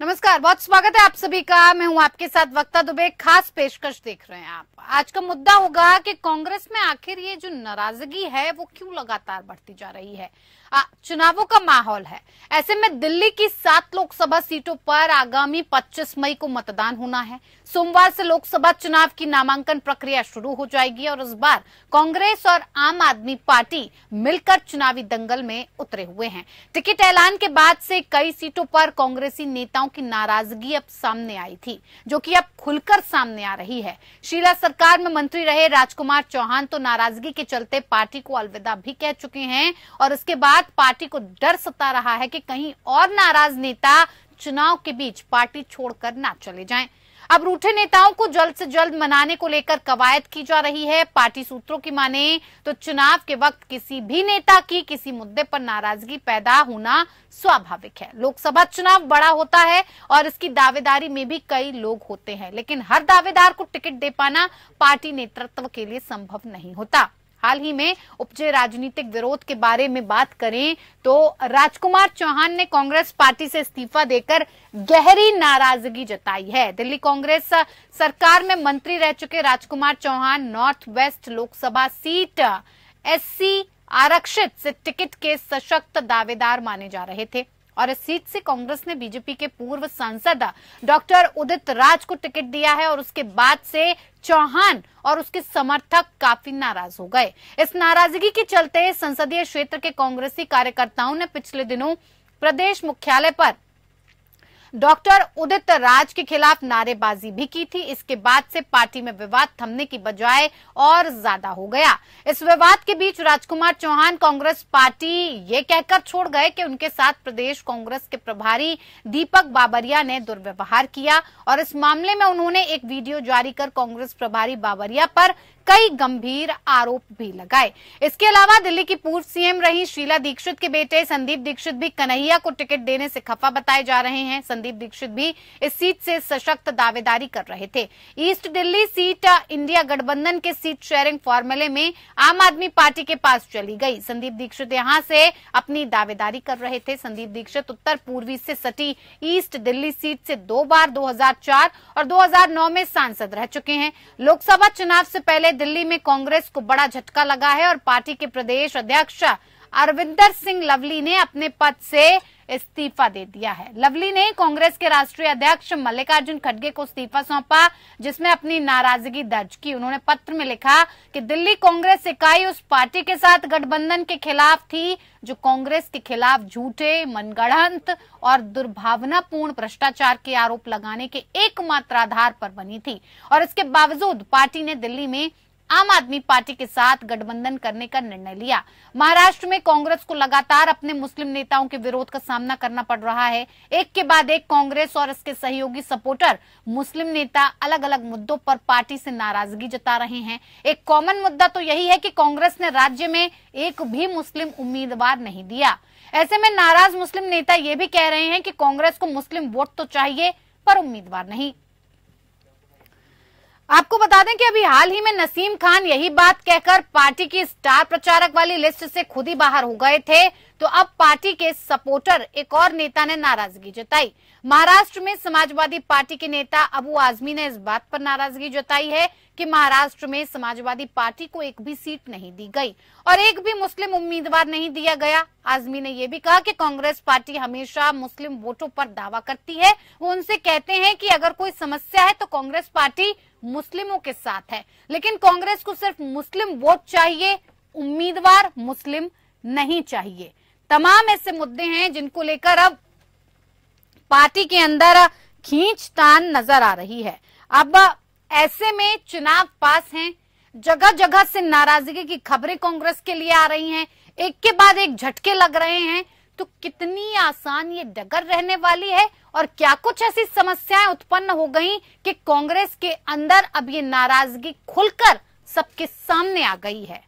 नमस्कार, बहुत स्वागत है आप सभी का। मैं हूं आपके साथ वक्ता दुबे। खास पेशकश देख रहे हैं आप। आज का मुद्दा होगा कि कांग्रेस में आखिर ये जो नाराजगी है वो क्यों लगातार बढ़ती जा रही है। चुनावों का माहौल है, ऐसे में दिल्ली की 7 लोकसभा सीटों पर आगामी 25 मई को मतदान होना है। सोमवार से लोकसभा चुनाव की नामांकन प्रक्रिया शुरू हो जाएगी और इस बार कांग्रेस और आम आदमी पार्टी मिलकर चुनावी दंगल में उतरे हुए हैं। टिकट ऐलान के बाद से कई सीटों पर कांग्रेसी नेताओं की नाराजगी अब सामने आई थी, जो कि अब खुलकर सामने आ रही है। शीला सरकार में मंत्री रहे राजकुमार चौहान तो नाराजगी के चलते पार्टी को अलविदा भी कह चुके हैं और इसके बाद पार्टी को डर सता रहा है कि कहीं और नाराज नेता चुनाव के बीच पार्टी छोड़कर ना चले जाएं। अब रूठे नेताओं को जल्द से जल्द मनाने को लेकर कवायद की जा रही है। पार्टी सूत्रों की माने तो चुनाव के वक्त किसी भी नेता की किसी मुद्दे पर नाराजगी पैदा होना स्वाभाविक है। लोकसभा चुनाव बड़ा होता है और इसकी दावेदारी में भी कई लोग होते हैं, लेकिन हर दावेदार को टिकट दे पाना पार्टी नेतृत्व के लिए संभव नहीं होता। हाल ही में उपजे राजनीतिक विरोध के बारे में बात करें तो राजकुमार चौहान ने कांग्रेस पार्टी से इस्तीफा देकर गहरी नाराजगी जताई है। दिल्ली कांग्रेस सरकार में मंत्री रह चुके Rajkumar Chauhan north west Lok Sabha seat SC आरक्षित से टिकट के सशक्त दावेदार माने जा रहे थे और इस सीट से कांग्रेस ने बीजेपी के पूर्व सांसद डॉक्टर उदित राज को टिकट दिया है और उसके बाद से चौहान और उसके समर्थक काफी नाराज हो गए। इस नाराजगी के चलते संसदीय क्षेत्र के कांग्रेसी कार्यकर्ताओं ने पिछले दिनों प्रदेश मुख्यालय पर डॉक्टर उदित राज के खिलाफ नारेबाजी भी की थी। इसके बाद से पार्टी में विवाद थमने की बजाय और ज्यादा हो गया। इस विवाद के बीच राजकुमार चौहान कांग्रेस पार्टी ये कहकर छोड़ गए कि उनके साथ प्रदेश कांग्रेस के प्रभारी दीपक बाबरिया ने दुर्व्यवहार किया और इस मामले में उन्होंने एक वीडियो जारी कर कांग्रेस प्रभारी बाबरिया पर कई गंभीर आरोप भी लगाए। इसके अलावा दिल्ली की पूर्व सीएम रही शीला दीक्षित के बेटे संदीप दीक्षित भी कन्हैया को टिकट देने से खफा बताए जा रहे हैं। संदीप दीक्षित भी इस सीट से सशक्त दावेदारी कर रहे थे। ईस्ट दिल्ली सीट इंडिया गठबंधन के सीट शेयरिंग फॉर्मूले में आम आदमी पार्टी के पास चली गई। संदीप दीक्षित यहां से अपनी दावेदारी कर रहे थे। संदीप दीक्षित उत्तर पूर्वी से सटी ईस्ट दिल्ली सीट से 2 बार 2004 और 2009 में सांसद रह चुके हैं। लोकसभा चुनाव से पहले दिल्ली में कांग्रेस को बड़ा झटका लगा है और पार्टी के प्रदेश अध्यक्ष अरविंदर सिंह लवली ने अपने पद से इस्तीफा दे दिया है। लवली ने कांग्रेस के राष्ट्रीय अध्यक्ष मल्लिकार्जुन खड़गे को इस्तीफा सौंपा, जिसमें अपनी नाराजगी दर्ज की। उन्होंने पत्र में लिखा कि दिल्ली कांग्रेस इकाई उस पार्टी के साथ गठबंधन के खिलाफ थी जो कांग्रेस के खिलाफ झूठे, मनगढ़ंत और दुर्भावनापूर्ण भ्रष्टाचार के आरोप लगाने के एकमात्र आधार पर बनी थी और इसके बावजूद पार्टी ने दिल्ली में आम आदमी पार्टी के साथ गठबंधन करने का निर्णय लिया। महाराष्ट्र में कांग्रेस को लगातार अपने मुस्लिम नेताओं के विरोध का सामना करना पड़ रहा है। एक के बाद एक कांग्रेस और इसके सहयोगी सपोर्टर मुस्लिम नेता अलग अलग मुद्दों पर पार्टी से नाराजगी जता रहे हैं। एक कॉमन मुद्दा तो यही है कि कांग्रेस ने राज्य में एक भी मुस्लिम उम्मीदवार नहीं दिया। ऐसे में नाराज मुस्लिम नेता ये भी कह रहे हैं कि कांग्रेस को मुस्लिम वोट तो चाहिए पर उम्मीदवार नहीं। आपको बता दें कि अभी हाल ही में नसीम खान यही बात कहकर पार्टी की स्टार प्रचारक वाली लिस्ट से खुद ही बाहर हो गए थे, तो अब पार्टी के सपोर्टर एक और नेता ने नाराजगी जताई। महाराष्ट्र में समाजवादी पार्टी के नेता अबू आजमी ने इस बात पर नाराजगी जताई है कि महाराष्ट्र में समाजवादी पार्टी को एक भी सीट नहीं दी गई और एक भी मुस्लिम उम्मीदवार नहीं दिया गया। आजमी ने यह भी कहा कि कांग्रेस पार्टी हमेशा मुस्लिम वोटों पर दावा करती है। वो उनसे कहते हैं कि अगर कोई समस्या है तो कांग्रेस पार्टी मुस्लिमों के साथ है, लेकिन कांग्रेस को सिर्फ मुस्लिम वोट चाहिए, उम्मीदवार मुस्लिम नहीं चाहिए। तमाम ऐसे मुद्दे हैं जिनको लेकर अब पार्टी के अंदर खींचतान नजर आ रही है। अब ऐसे में चुनाव पास हैं, जगह जगह से नाराजगी की खबरें कांग्रेस के लिए आ रही हैं, एक के बाद एक झटके लग रहे हैं, तो कितनी आसान ये डगर रहने वाली है और क्या कुछ ऐसी समस्याएं उत्पन्न हो गई कि कांग्रेस के अंदर अब ये नाराजगी खुलकर सबके सामने आ गई है।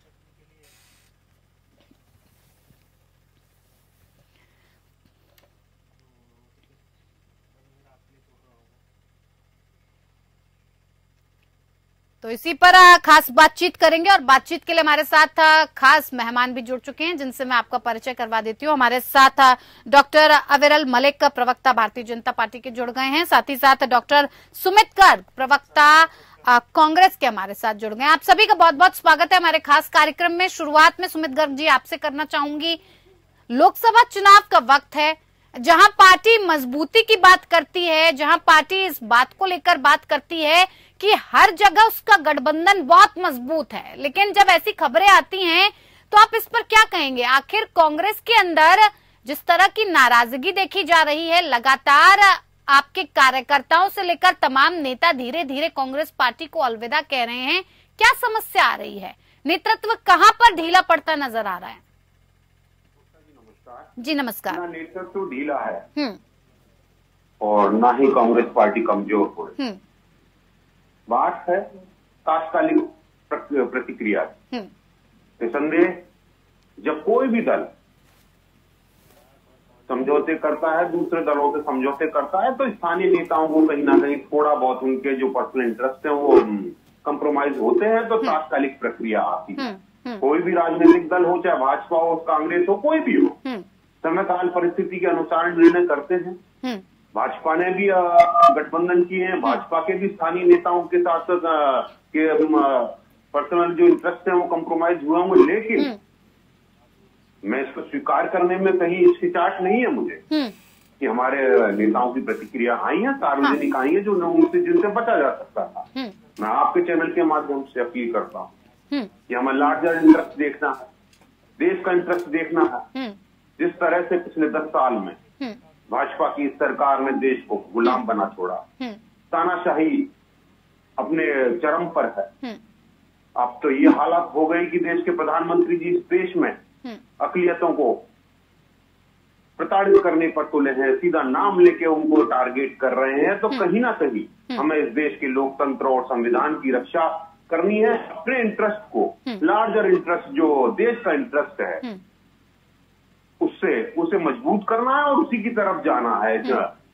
तो इसी पर खास बातचीत करेंगे और बातचीत के लिए हमारे साथ खास मेहमान भी जुड़ चुके हैं जिनसे मैं आपका परिचय करवा देती हूँ। हमारे साथ डॉक्टर अविरल मलिक, प्रवक्ता भारतीय जनता पार्टी के जुड़ गए हैं। साथ ही साथ डॉक्टर सुमित गर्ग, प्रवक्ता कांग्रेस के हमारे साथ जुड़ गए हैं। आप सभी का बहुत बहुत स्वागत है हमारे खास कार्यक्रम में। शुरुआत में सुमित गर्ग जी आपसे करना चाहूंगी, लोकसभा चुनाव का वक्त है, जहां पार्टी मजबूती की बात करती है, जहां पार्टी इस बात को लेकर बात करती है कि हर जगह उसका गठबंधन बहुत मजबूत है, लेकिन जब ऐसी खबरें आती हैं तो आप इस पर क्या कहेंगे? आखिर कांग्रेस के अंदर जिस तरह की नाराजगी देखी जा रही है, लगातार आपके कार्यकर्ताओं से लेकर तमाम नेता धीरे धीरे कांग्रेस पार्टी को अलविदा कह रहे हैं, क्या समस्या आ रही है? नेतृत्व कहां पर ढीला पड़ता नजर आ रहा है? जी नमस्कार। ना नेतृत्व ढीला है और ना ही कांग्रेस पार्टी कमजोर हो रही। बात है तात्कालिक प्रतिक्रिया। निसंदेह जब कोई भी दल समझौते करता है, दूसरे दलों से समझौते करता है, तो स्थानीय नेताओं को कहीं ना कहीं थोड़ा बहुत उनके जो पर्सनल इंटरेस्ट है वो कंप्रोमाइज होते हैं, तो तात्कालिक प्रक्रिया आती है। कोई भी राजनीतिक दल हो, चाहे भाजपा हो, कांग्रेस हो, कोई भी हो, समय काल परिस्थिति के अनुसार निर्णय करते हैं। भाजपा ने भी गठबंधन किए हैं, भाजपा के भी स्थानीय नेताओं के साथ पर्सनल जो इंटरेस्ट है वो कंप्रोमाइज हुए होंगे, लेकिन मैं इसको स्वीकार करने में कहीं हिचकिचाहट नहीं है मुझे कि हमारे नेताओं की प्रतिक्रिया आई है, सार्वजनिक आई है, जो उनसे जिनसे बचा जा सकता था। मैं आपके चैनल के माध्यम से अपील करता हूँ कि हमें लार्जर इंटरेस्ट देखना है, देश का इंटरेस्ट देखना है। जिस तरह से पिछले 10 साल में भाजपा की सरकार ने देश को गुलाम बना छोड़ा, तानाशाही अपने चरम पर है। अब तो ये हालात हो गए कि देश के प्रधानमंत्री जी इस देश में अकलियतों को प्रताड़ित करने पर तुले हैं, सीधा नाम लेके उनको टारगेट कर रहे हैं। तो कहीं ना कहीं हमें इस देश के लोकतंत्र और संविधान की रक्षा करनी है। अपने इंटरेस्ट को, लार्जर इंटरेस्ट जो देश का इंटरेस्ट है, उसे मजबूत करना है और उसी की तरफ जाना है।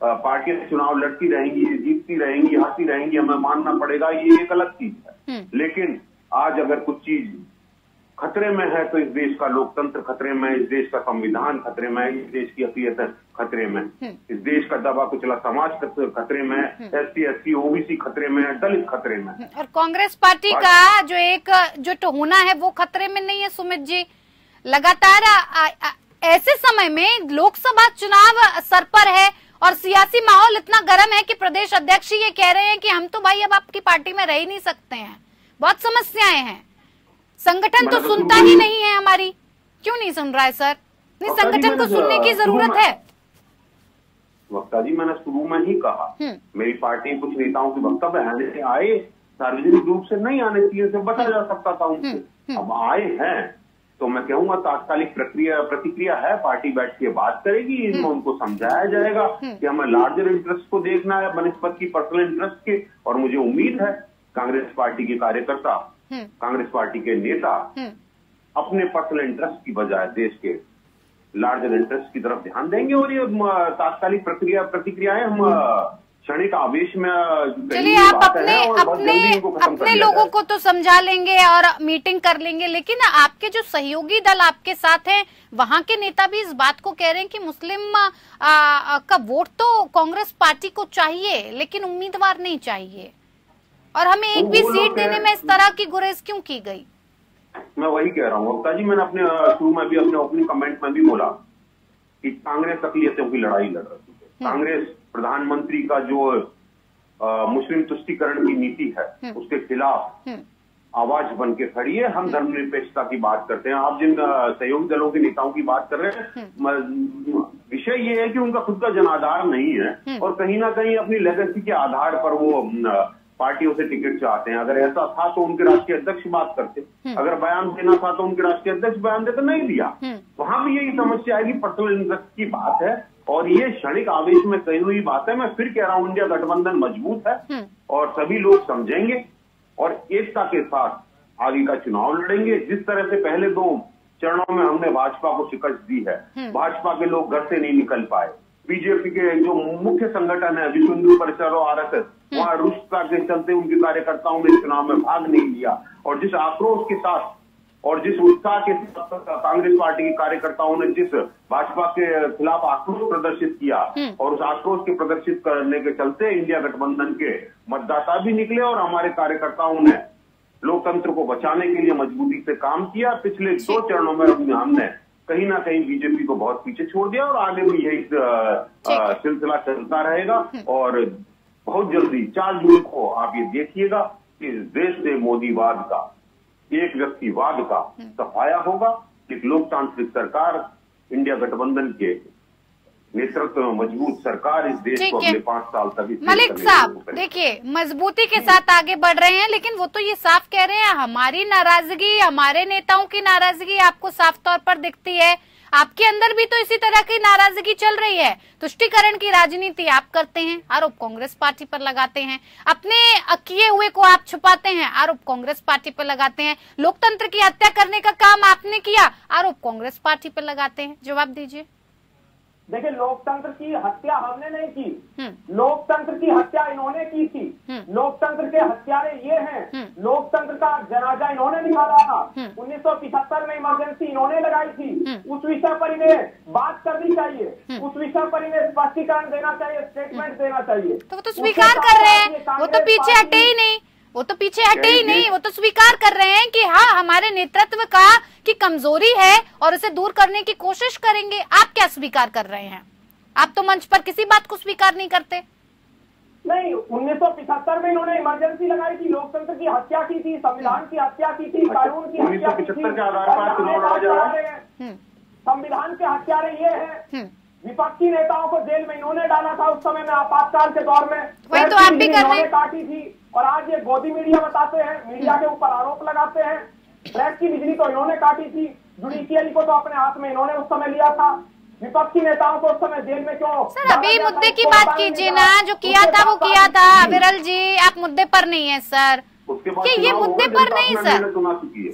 पार्टियां चुनाव लड़ती रहेंगी, जीतती रहेंगी, हारती रहेंगी, हमें मानना पड़ेगा, ये एक अलग चीज है। लेकिन आज अगर कुछ चीज खतरे में है तो इस देश का लोकतंत्र खतरे में, इस देश का संविधान खतरे में, इस देश की अकलियत खतरे में, इस देश का दबा कुचला समाज खतरे में, SC ST OBC खतरे में, दलित खतरे में। और कांग्रेस पार्टी का जो टोना है वो खतरे में नहीं है सुमित जी। लगातार ऐसे समय में लोकसभा चुनाव सर पर है और सियासी माहौल इतना गर्म है कि प्रदेश अध्यक्ष ये कह रहे हैं कि हम तो भाई अब आपकी पार्टी में रह ही नहीं सकते हैं, बहुत समस्याएं हैं, संगठन तो सुनता ही नहीं है हमारी। क्यों नहीं सुन रहा है सर? नहीं, संगठन को सुनने की जरूरत है। वक्ता जी, मैंने शुरू में ही कहा, मेरी पार्टी कुछ नेताओं के वक्तव्य आए, सार्वजनिक रूप से नहीं आने चाहिए, से बचा जा सकता था उनसे, अब आए हैं तो मैं कहूंगा तात्कालिक प्रतिक्रिया है। पार्टी बैठ के बात करेगी, इनमें उनको समझाया जाएगा कि हमें लार्जर इंटरेस्ट को देखना है बनिस्पत की पर्सनल इंटरेस्ट के। और मुझे उम्मीद है कांग्रेस पार्टी के कार्यकर्ता, कांग्रेस पार्टी के नेता अपने पर्सनल इंटरेस्ट की बजाय देश के लार्जर इंटरेस्ट की तरफ ध्यान देंगे। और ये तात्कालिक प्रतिक्रियाएं हम क्षणिक आवेश में, चलिए आप अपने लोगों को तो समझा लेंगे और मीटिंग कर लेंगे, लेकिन आपके जो सहयोगी दल आपके साथ हैं वहां के नेता भी इस बात को कह रहे हैं कि मुस्लिम का वोट तो कांग्रेस पार्टी को चाहिए लेकिन उम्मीदवार नहीं चाहिए, और हमें एक भी सीट देने में इस तरह की गुरेज क्यों की गई? मैं वही कह रहा हूँ वक्ता जी, मैंने अपने शुरू में भी अपने ओपनिंग कमेंट में भी बोला कि कांग्रेस अकलियतों की लड़ाई लड़ रही है। कांग्रेस प्रधानमंत्री का जो मुस्लिम तुष्टीकरण की नीति है उसके खिलाफ आवाज बन के खड़ी है। हम धर्मनिरपेक्षता की बात करते हैं, आप जिन सहयोगी दलों के नेताओं की बात कर रहे हैं, विषय ये है कि उनका खुद का जनाधार नहीं है और कहीं ना कहीं अपनी लेगेसी के आधार पर वो पार्टियों से टिकट चाहते हैं। अगर ऐसा था तो उनके राष्ट्रीय अध्यक्ष बात करते, अगर बयान देना था तो उनके राष्ट्रीय अध्यक्ष बयान देते, नहीं दिया। वहां भी यही समस्या आएगी, पर्सनल इंटरेस्ट की बात है और ये क्षणिक आवेश में कही हुई बात है। मैं फिर कह रहा हूं, इंडिया गठबंधन मजबूत है और सभी लोग समझेंगे और एकता के साथ आगे का चुनाव लड़ेंगे। जिस तरह से पहले 2 चरणों में हमने भाजपा को शिकस्त दी है, भाजपा के लोग घर से नहीं निकल पाए, बीजेपी के जो मुख्य संगठन है विश्व हिंदू परिषद और RSS वहाँ रुष्टता के चलते उनके कार्यकर्ताओं ने चुनाव में भाग नहीं लिया, और जिस आक्रोश के साथ और जिस उत्साह के साथ कांग्रेस पार्टी के कार्यकर्ताओं ने जिस भाजपा के खिलाफ आक्रोश प्रदर्शित किया, और उस आक्रोश के प्रदर्शित करने के चलते इंडिया गठबंधन के मतदाता भी निकले और हमारे कार्यकर्ताओं ने लोकतंत्र को बचाने के लिए मजबूती से काम किया। पिछले 2 चरणों में हमने कहीं ना कहीं बीजेपी को बहुत पीछे छोड़ दिया, और आगे भी यही सिलसिला चलता रहेगा। और बहुत जल्दी 4 जून को आप ये देखिएगा कि देश से मोदीवाद का, एक व्यक्तिवाद का सफाया होगा। एक लोकतांत्रिक सरकार, इंडिया गठबंधन के नेतृत्व में मजबूत सरकार इस देश को अगले 5 साल तक। मलिक साहब देखिए, मजबूती के साथ आगे बढ़ रहे हैं, लेकिन वो तो ये साफ कह रहे हैं हमारी नाराजगी, हमारे नेताओं की नाराजगी आपको साफ तौर पर दिखती है। आपके अंदर भी तो इसी तरह की नाराजगी चल रही है। तुष्टीकरण की राजनीति आप करते हैं, आरोप कांग्रेस पार्टी पर लगाते हैं। अपने किए हुए को आप छुपाते हैं, आरोप कांग्रेस पार्टी पर लगाते हैं। लोकतंत्र की हत्या करने का काम आपने किया, आरोप कांग्रेस पार्टी पर लगाते हैं। जवाब दीजिए। देखिए, लोकतंत्र की हत्या हमने नहीं की, लोकतंत्र की हत्या इन्होंने की थी। लोकतंत्र के हत्यारे ये हैं। लोकतंत्र का जनाजा इन्होंने निकाला था। 1975 में इमरजेंसी इन्होंने लगाई थी। उस विषय पर इन्हें बात करनी चाहिए, उस विषय पर इन्हें स्पष्टीकरण देना चाहिए, स्टेटमेंट देना चाहिए। तो वो तो स्वीकार कर रहे हैं, वो तो पीछे हटे ही नहीं, वो तो पीछे हटे ही नहीं, वो तो स्वीकार कर रहे हैं कि हाँ हमारे नेतृत्व का की कमजोरी है और उसे दूर करने की कोशिश करेंगे। आप क्या स्वीकार कर रहे हैं? आप तो मंच पर किसी बात को स्वीकार नहीं करते। नहीं, 1975 में इन्होंने इमरजेंसी लगाई थी, लोकतंत्र की हत्या की थी, संविधान की हत्या की थी, कानून की हत्या की थी। संविधान के हत्यारे ये हैं। विपक्षी नेताओं को जेल में इन्होंने डाला था उस समय में, आपातकाल के दौर में। वही तो आप भी कर रहे हैं। काटी थी, और आज ये गोदी मीडिया बताते हैं, मीडिया के ऊपर आरोप लगाते हैं। फ्लैट की बिजली तो इन्होंने काटी थी, जुडिशियरी को तो अपने हाथ में इन्होंने उस समय लिया था। विपक्षी नेताओं को उस समय जेल में क्यों? सर अभी मुद्दे की बात कीजिए ना, जो किया था वो किया था। विरल जी, आप मुद्दे पर नहीं है सर, ये मुद्दे पर नहीं सर।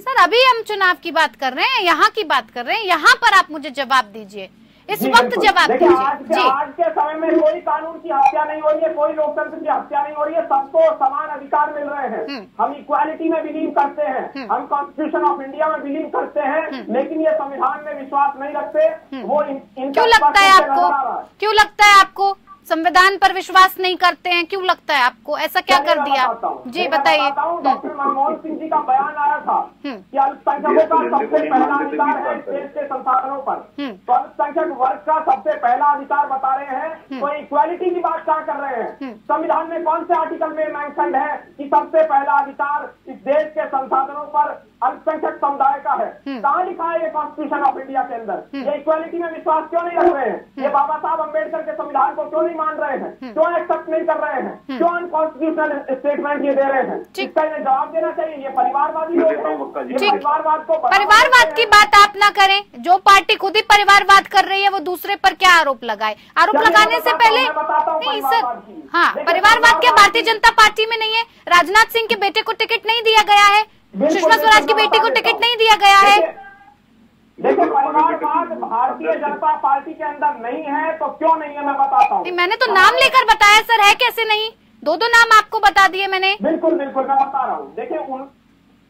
सर अभी हम चुनाव की बात कर रहे हैं, यहाँ की बात कर रहे हैं, यहाँ पर आप मुझे जवाब दीजिए, इस वक्त जवाब दीजिए। आज के समय में कोई कानून की हत्या नहीं हो रही है, कोई लोकतंत्र की हत्या नहीं हो रही है, सबको समान अधिकार मिल रहे हैं। हम इक्वालिटी में बिलीव करते हैं, हम कॉन्स्टिट्यूशन ऑफ इंडिया में बिलीव करते हैं, लेकिन ये संविधान में विश्वास नहीं रखते। वो क्यों लगता है आपको? क्यों लगता है आपको संविधान पर विश्वास नहीं करते हैं? क्यों लगता है आपको? ऐसा क्या कर दिया? जी बताइए। डॉक्टर मनमोहन सिंह जी का बयान आया था कि अल्पसंख्यकों का सबसे पहला अधिकार है देश के संसाधनों पर, तो अल्पसंख्यक वर्ग का सबसे पहला अधिकार बता रहे हैं, तो इक्वालिटी की बात क्या कर रहे हैं? संविधान में कौन से आर्टिकल में मेंशन है कि सबसे पहला अधिकार इस देश के संसाधनों पर अल्पसंख्यक समुदाय का है? कहाँ लिखा है ये कॉन्स्टिट्यूशन ऑफ इंडिया के अंदर? ये इक्वालिटी में विश्वास क्यों नहीं रख रहे हैं? ये बाबा साहब अम्बेडकर के संविधान को क्यों नहीं मान रहे हैं? क्यों एक्सेप्ट नहीं कर रहे हैं? क्यों अनकॉन्स्टिट्यूशनल स्टेटमेंट ये दे रहे हैं? इसका इन्हें जवाब देना चाहिए। ये परिवारवादी लोग हैं, परिवारवाद को, परिवारवाद की बात आप ना करें। जो पार्टी खुद ही परिवारवाद कर रही है वो दूसरे पर क्या आरोप लगाए? आरोप लगाने से पहले नहीं सर, हाँ परिवारवाद क्या भारतीय जनता पार्टी में नहीं है? राजनाथ सिंह के बेटे को टिकट नहीं दिया गया है, सुषमा स्वराज की बेटी को टिकट नहीं दिया गया है। देखिए, परिवारवाद भारतीय जनता पार्टी के अंदर नहीं है, तो क्यों नहीं है मैं बताता हूँ। मैंने तो नाम लेकर बताया सर, है कैसे नहीं? 2 नाम आपको बता दिए मैंने। बिल्कुल बिल्कुल मैं बता रहा हूँ। देखिए,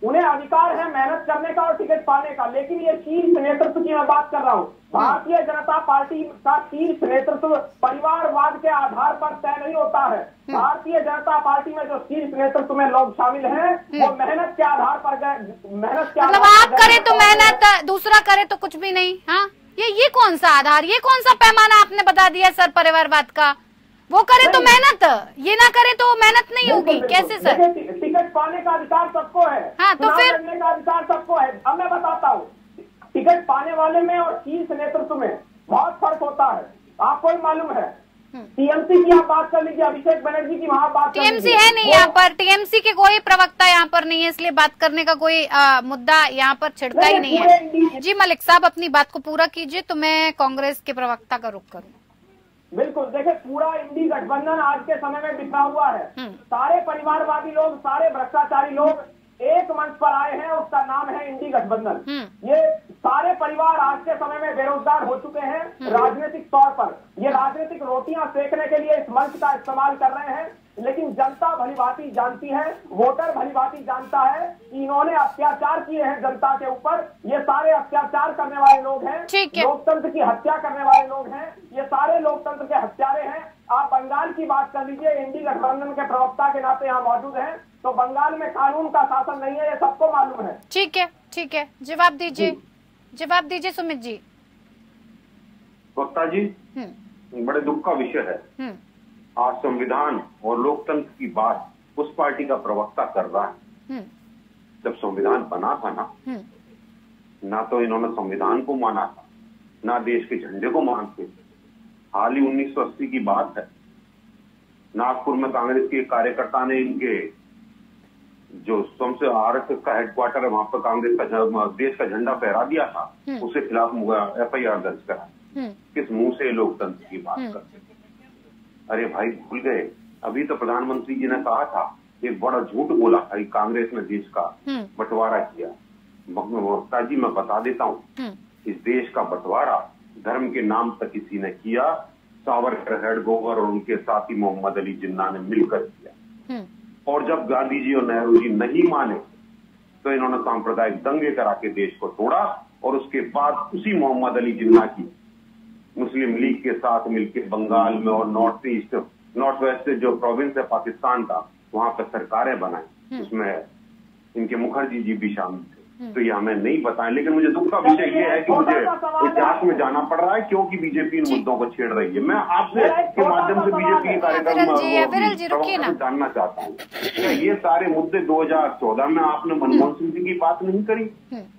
उन्हें अधिकार है मेहनत करने का और टिकट पाने का, लेकिन ये शीर्ष नेतृत्व की मैं बात कर रहा हूँ। भारतीय जनता पार्टी का शीर्ष नेतृत्व परिवारवाद के आधार पर तय नहीं होता है। भारतीय जनता पार्टी में जो शीर्ष नेतृत्व में लोग शामिल हैं, वो मेहनत के आधार पर मेहनत के मतलब आप करे तो मेहनत, दूसरा करे तो कुछ भी नहीं। हाँ, ये कौन सा आधार, ये कौन सा पैमाना आपने बता दिया सर परिवारवाद का? वो करे तो मेहनत, ये ना करे तो मेहनत नहीं होगी, कैसे सर? टिकट पाने का अधिकार सबको है, हाँ तो फिर लड़ने का अधिकार सबको है। अब मैं बताता हूँ, टिकट पाने वाले में और शीर्ष नेतृत्व में बहुत फर्क होता है, आपको ही मालूम है। टीएमसी की आप बात कर लीजिए, अभिषेक बनर्जी की वहाँ बात, टीएमसी है नहीं यहाँ पर, टीएमसी के कोई प्रवक्ता यहाँ पर नहीं है, इसलिए बात करने का कोई मुद्दा यहाँ पर छिड़का ही नहीं है। जी मलिक साहब अपनी बात को पूरा कीजिए, तो मैं कांग्रेस के प्रवक्ता का रुख करूँ। बिल्कुल, देखिए पूरा इंडी गठबंधन आज के समय में बिखरा हुआ है। सारे परिवारवादी लोग, सारे भ्रष्टाचारी लोग एक मंच पर आए हैं, उसका नाम है इंडी गठबंधन। ये सारे परिवार आज के समय में बेरोजगार हो चुके हैं राजनीतिक तौर पर। ये राजनीतिक रोटियां सेकने के लिए इस मंच का इस्तेमाल कर रहे हैं, लेकिन जनता भलीभांति जानती है, वोटर भलीभांति जानता है कि इन्होंने अत्याचार किए हैं जनता के ऊपर। ये सारे अत्याचार करने वाले लोग हैं, लोकतंत्र की हत्या करने वाले लोग हैं, ये सारे लोकतंत्र के हत्यारे हैं। आप बंगाल की बात कर लीजिए, इंडी गठबंधन के प्रवक्ता के नाते यहाँ मौजूद हैं, तो बंगाल में कानून का शासन नहीं है, ये सबको मालूम है। ठीक है, ठीक है, जवाब दीजिए सुमित जी। वक्ता जी, बड़े दुख का विषय है। आज संविधान और लोकतंत्र की बात उस पार्टी का प्रवक्ता कर रहा है। जब संविधान बना था ना तो इन्होंने संविधान को माना था, ना देश के झंडे को मानते थे। हाल ही 1980 की बात है, नागपुर में कांग्रेस के कार्यकर्ता ने इनके जो सबसे आरएसएस का हेडक्वार्टर है वहां पर कांग्रेस का देश का झंडा फहरा दिया था, उसके खिलाफ FIR दर्ज करा। किस मुंह से लोकतंत्र की बात करते? अरे भाई, भूल गए? अभी तो प्रधानमंत्री जी ने कहा था, एक बड़ा झूठ बोला था कि कांग्रेस ने देश का बंटवारा किया। वक्ता जी, मैं बता देता हूँ, इस देश का बंटवारा धर्म के नाम पर किसी ने किया। सावरकर, हेडगोवर और उनके साथी मोहम्मद अली जिन्ना ने मिलकर किया। और जब गांधी जी और नेहरू जी नहीं माने तो इन्होंने सांप्रदायिक दंगे करा के देश को तोड़ा। और उसके बाद उसी मोहम्मद अली जिन्ना की मुस्लिम लीग के साथ मिलकर बंगाल में और नॉर्थ वेस्ट जो प्रोविंस है पाकिस्तान का, वहां पर सरकारें बनाई। उसमें इनके मुखर्जी जी भी शामिल थे। तो ये हमें नहीं बताएं, लेकिन मुझे दुख का विषय ये है कि मुझे इतिहास में जाना पड़ रहा है क्योंकि बीजेपी इन मुद्दों को छेड़ रही है। मैं आपसे के माध्यम से बीजेपी के कार्यक्रम जानना चाहता हूँ, क्या ये सारे मुद्दे 2014 में आपने मनमोहन सिंह जी की बात नहीं करी?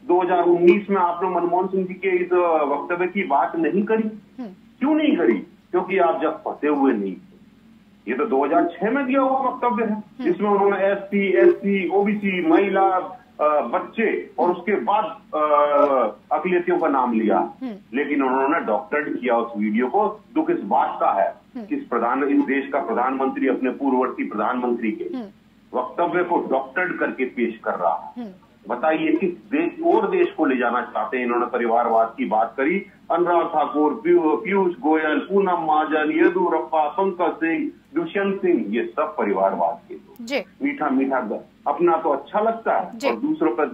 2019 में आपने मनमोहन सिंह जी के इस वक्तव्य की बात नहीं करी? क्यों नहीं करी? क्योंकि आप जब फंसे हुए नहीं थे। ये तो 2006 में दिया हुआ वक्तव्य है, जिसमें उन्होंने SC, SC, OBC, महिला, बच्चे और उसके बाद अकलियतियों का नाम लिया। लेकिन उन्होंने डॉक्टरेट किया उस वीडियो को। दुख इस बात का है कि इस देश का प्रधानमंत्री अपने पूर्ववर्ती प्रधानमंत्री के वक्तव्य को डॉक्टरेट करके पेश कर रहा है। बताइए किस देश और देश को ले जाना चाहते हैं? इन्होंने परिवारवाद की बात करी। अनुराग ठाकुर, पीयूष गोयल, पूनम महाजन, येदुरप्पा, पंकज सिंह, दुष्यंत सिंह, ये सब परिवारवाद के लोग। मीठा मीठा अपना तो अच्छा लगता है और दूसरों पर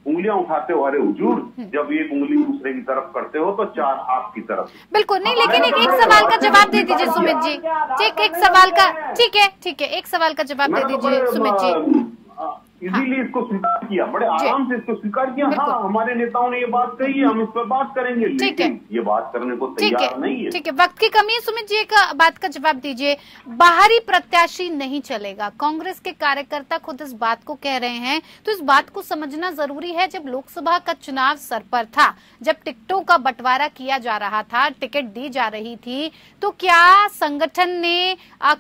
उंगलियां उठाते हो। अरे हुजूर, जब एक उंगली दूसरे की तरफ करते हो तो चार आपकी तरफ। बिल्कुल नहीं, लेकिन एक सवाल का जवाब दे दीजिए सुमित जी। ठीक, एक सवाल का, ठीक है, एक सवाल का जवाब दे दीजिए सुमित जी। इसीलिए इसको स्वीकार किया, बड़े आराम से इसको स्वीकार किया। हाँ, हमारे नेताओं ने ये बात कही है, हम इस पर बात करेंगे, लेकिन ये बात करने को तैयार नहीं है। ठीक है, वक्त की कमी है। सुमित जी, एक बात का जवाब दीजिए। बाहरी प्रत्याशी नहीं चलेगा, कांग्रेस के कार्यकर्ता खुद इस बात को कह रहे हैं, तो इस बात को समझना जरूरी है। जब लोकसभा का चुनाव सर पर था, जब टिकटों का बंटवारा किया जा रहा था, टिकट दी जा रही थी, तो क्या संगठन ने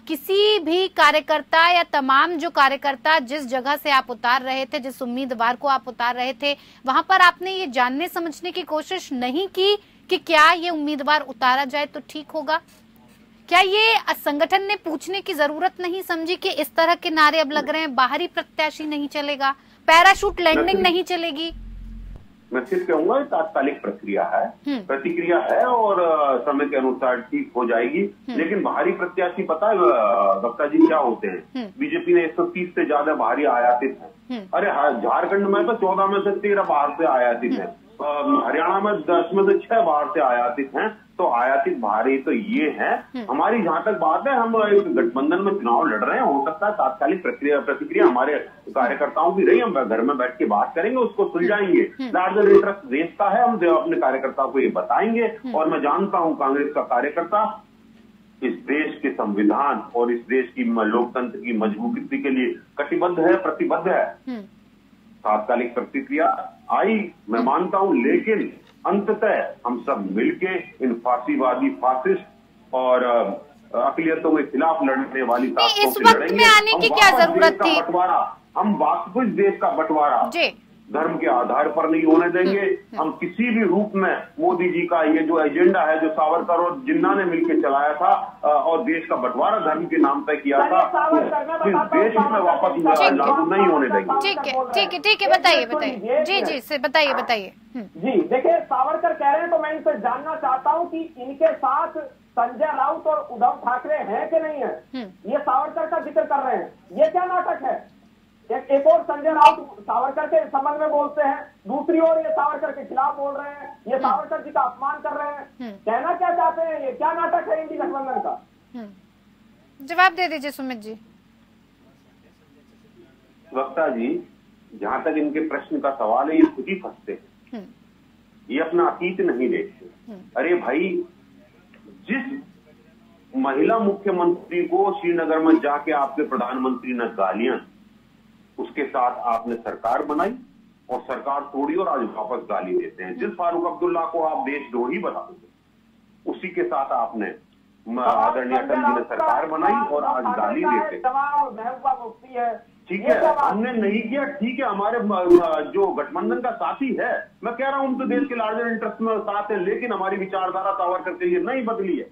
किसी भी कार्यकर्ता या तमाम जो कार्यकर्ता जिस जगह से आप उतार रहे थे, जिस उम्मीदवार को आप उतार रहे थे, वहां पर आपने ये जानने समझने की कोशिश नहीं की कि क्या ये उम्मीदवार उतारा जाए तो ठीक होगा? क्या ये संगठन ने पूछने की जरूरत नहीं समझी कि इस तरह के नारे अब लग रहे हैं, बाहरी प्रत्याशी नहीं चलेगा, पैराशूट लैंडिंग नहीं चलेगी? मैं सिर्फ कहूंगा तात्कालिक प्रक्रिया है, प्रतिक्रिया है और समय के अनुसार ठीक हो जाएगी। लेकिन बाहरी प्रत्याशी पता है वक्ता जी क्या होते हैं? बीजेपी ने 130 से ज्यादा बाहरी आयातित है। अरे झारखंड में तो 14 में से 13 बाहर से आयातित है, हरियाणा में 10 में से 6 बाहर से आयातित हैं। तो आयातित बाहरी तो ये है। हमारी जहां तक बात है, हम एक गठबंधन में चुनाव लड़ रहे हैं, हो सकता है तात्कालिक प्रतिक्रिया हमारे कार्यकर्ताओं की रही, हम घर में बैठ के बात करेंगे, उसको सुलझाएंगे। लार्जर इंटरेस्ट देश का है, हम अपने कार्यकर्ताओं को ये बताएंगे। और मैं जानता हूं कांग्रेस का कार्यकर्ता इस देश के संविधान और इस देश की लोकतंत्र की मजबूती के लिए कटिबद्ध है, प्रतिबद्ध है। तात्कालिक प्रतिक्रिया आई, मैं मानता हूं, लेकिन अंततः हम सब मिलके इन फांसीवादी, फासिस्ट और अकलियतों के खिलाफ लड़ने वाली ताकतों से लड़ेंगे। में आने की क्या जरूरत थी? हम वास्तविक देश का बंटवारा धर्म के आधार पर नहीं होने देंगे। हम किसी भी रूप में मोदी जी का ये जो एजेंडा है, जो सावरकर और जिन्ना ने मिलकर चलाया था और देश का बंटवारा धर्म के नाम पर किया था, इस देश में वापस लागू नहीं होने देंगे। ठीक है, बताइए। जी से बताइए। जी देखिए, सावरकर कह रहे हैं तो मैं इनसे जानना चाहता हूं कि इनके साथ संजय राउत और उद्धव ठाकरे हैं कि नहीं है, ये सावरकर का जिक्र कर रहे हैं, ये क्या नाटक है? एक और संजय राउत सावरकर के संबंध में बोलते हैं, दूसरी ओर ये सावरकर के खिलाफ बोल रहे हैं, ये सावरकर जी का अपमान कर रहे हैं। कहना क्या चाहते हैं? ये क्या नाटक है इंडी गठबंधन का? जवाब दे दीजिए सुमित जी। वक्ता जी, जहां तक इनके प्रश्न का सवाल है, ये खुद ही फंसते हैं, ये अपना अतीत नहीं देखते। अरे भाई, जिस महिला मुख्यमंत्री को श्रीनगर में जाके आपके प्रधानमंत्री ने गालियां, उसके साथ आपने सरकार बनाई और सरकार तोड़ी और आज वापस गाली देते हैं। जिस फारूक अब्दुल्ला को आप देशद्रोही बताते, उसी के साथ आपने आदरणीय अटल जी ने सरकार बनाई और आज गाली देते। महबूबा मुफ्ती है, ठीक है, हमने नहीं किया, ठीक है, हमारे जो गठबंधन का साथी है, मैं कह रहा हूं हम तो देश के लार्जर इंटरेस्ट में साथ है, लेकिन हमारी विचारधारा सावरकर के लिए नहीं बदली है।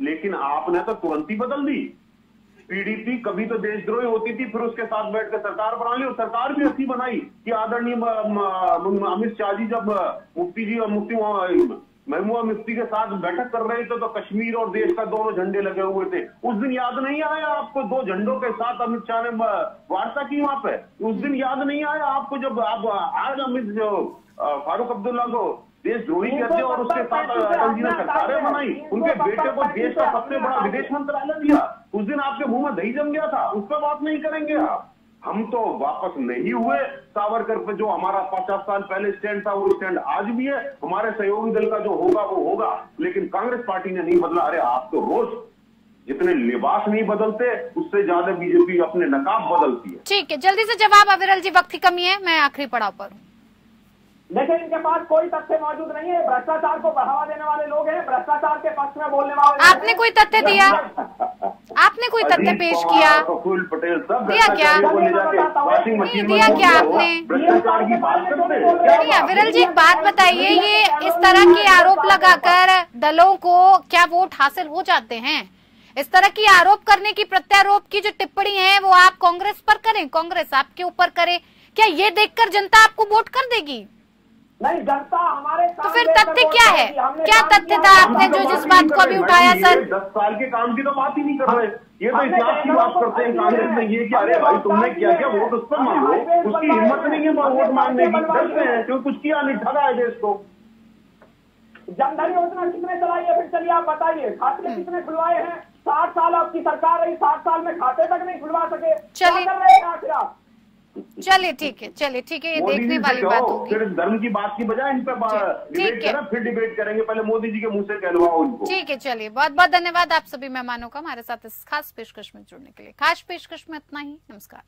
लेकिन आपने तो तुरंत ही बदल दी। पीडीपी कभी तो देशद्रोही होती थी, फिर उसके साथ बैठकर सरकार बना ली, और सरकार भी ऐसी बनाई कि आदरणीय अमित शाह जी जब मुफ्ती महबूबा मुफ्ती के साथ बैठक कर रहे थे तो कश्मीर और देश का दोनों झंडे लगे हुए थे। उस दिन याद नहीं आया आपको? दो झंडों के साथ अमित शाह ने वार्ता की वहां पे, उस दिन याद नहीं आया आपको? जब आप आज फारूक अब्दुल्ला को देशद्रोही कहते और उसके साथ अटल जी ने सरकारें बनाई, उनके बेटे को देश का सबसे बड़ा विदेश मंत्रालय दिया, उस दिन आपके मुंह में दही जम गया था, उस पर बात नहीं करेंगे आप? हम तो वापस नहीं हुए सावरकर पे। जो हमारा 50 साल पहले स्टैंड था वो स्टैंड आज भी है। हमारे सहयोगी दल का जो होगा वो होगा, लेकिन कांग्रेस पार्टी ने नहीं बदला। अरे आप तो रोज जितने लिबास नहीं बदलते, उससे ज्यादा बीजेपी अपने नकाब बदलती है। ठीक है, जल्दी से जवाब अविरल जी, वक्त की कमी है, मैं आखिरी पड़ाव पर हूँ। देखिए, इनके पास कोई तथ्य मौजूद नहीं है, भ्रष्टाचार को बढ़ावा देने वाले लोग हैं, भ्रष्टाचार के पक्ष में बोलने वाले। आपने कोई तथ्य दिया? आपने कोई तथ्य पेश किया? प्रफुल्ल पटेल सब दिया क्या? नहीं दिया क्या आपने? नहीं अविरल जी, एक बात बताइए, ये इस तरह के आरोप लगाकर दलों को क्या वोट हासिल हो जाते हैं? इस तरह की आरोप करने की, प्रत्यारोप की जो टिप्पणी है वो आप कांग्रेस पर करें, कांग्रेस आपके ऊपर करे, क्या ये देखकर जनता आपको वोट कर देगी? नहीं, जनता हमारे तो फिर तथ्य क्या है? क्या तथ्य था आपने जो जिस बात को अभी उठाया? सर 10 साल के काम की तो बात ही नहीं कर रहे, ये तो इतिहास की बात करते हैं कांग्रेस में। ये कि अरे भाई तुमने क्या क्या वोट उस पर मांगो, उसकी हिम्मत नहीं है वोट मांगने की, डरते हैं क्योंकि कुछ किया नहीं, ठगा है देश को। जनधन योजना कितने चलाई है? फिर चलिए आप बताइए, खाते कितने खुलवाए हैं? 60 साल आपकी सरकार रही, 60 साल में खाते तक नहीं खुलवा सके। चलिए चलिए ठीक है, चलिए ठीक है, ये देखने वाली बात होगी। फिर धर्म की बात की बजाय इन पे डिबेट करें, फिर डिबेट करेंगे, पहले मोदी जी के मुंह से कहलवाओ उनको। ठीक है, चलिए, बहुत बहुत धन्यवाद आप सभी मेहमानों का हमारे साथ इस खास पेशकश में जुड़ने के लिए। खास पेशकश में इतना ही, नमस्कार।